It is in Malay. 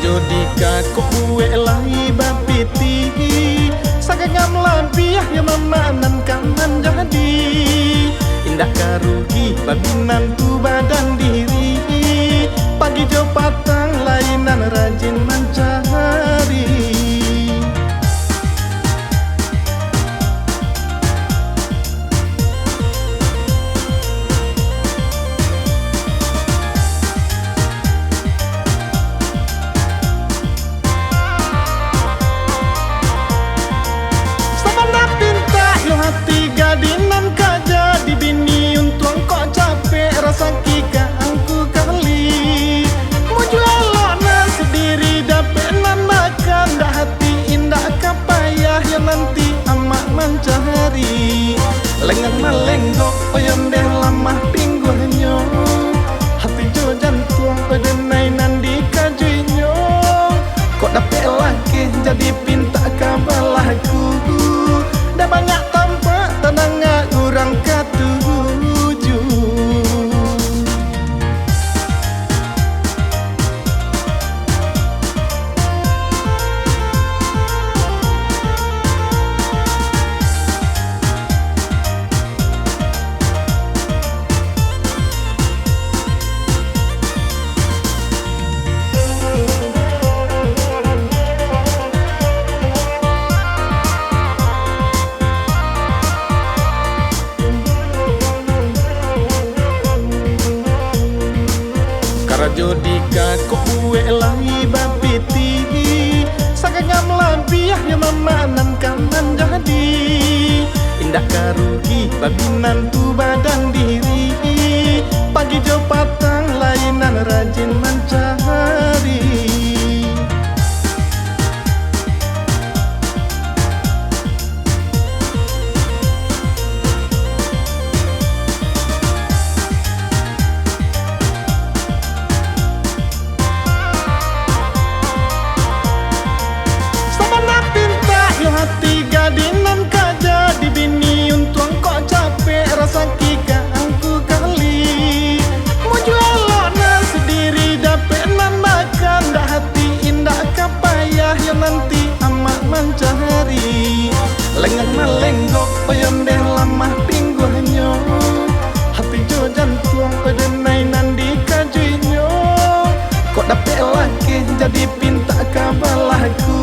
Jodika ko uwe lai bapiti sagagam lampiah ya mamanan kaman jadi indah karugi babinan tu badan diri pagi jo patang lainan rajin mencari. Hati gadinan kaja di bini untung kok capek rasa kika angku kali mau jual nasi diri dapet makan dah hati indah kapayah yang nanti amak mencari lengan malenggok oyam deh lamah pingguanyo hati jo jantung odenai nandi kajuinyo kok dapet laki jadi pinta kabalahku dah banyak tenang urang katuju. Jodika ko uwe lai bapiti sagagam lampiah ya mamanan kaman jadi indah karugi babinan tu badan diri pagi jo patang lainan rajin mencari. Hati gadinan kaja di bini untung kok capek rasa kika angku kali mau jual nasi diri dapet makan dah hati indah kapayah yang nanti amak mencari lengan malenggok oyam deh lamah pingguanyo hati jo jantung odenai nandi kajuinyo kok dapet laki jadi pinta kabalahku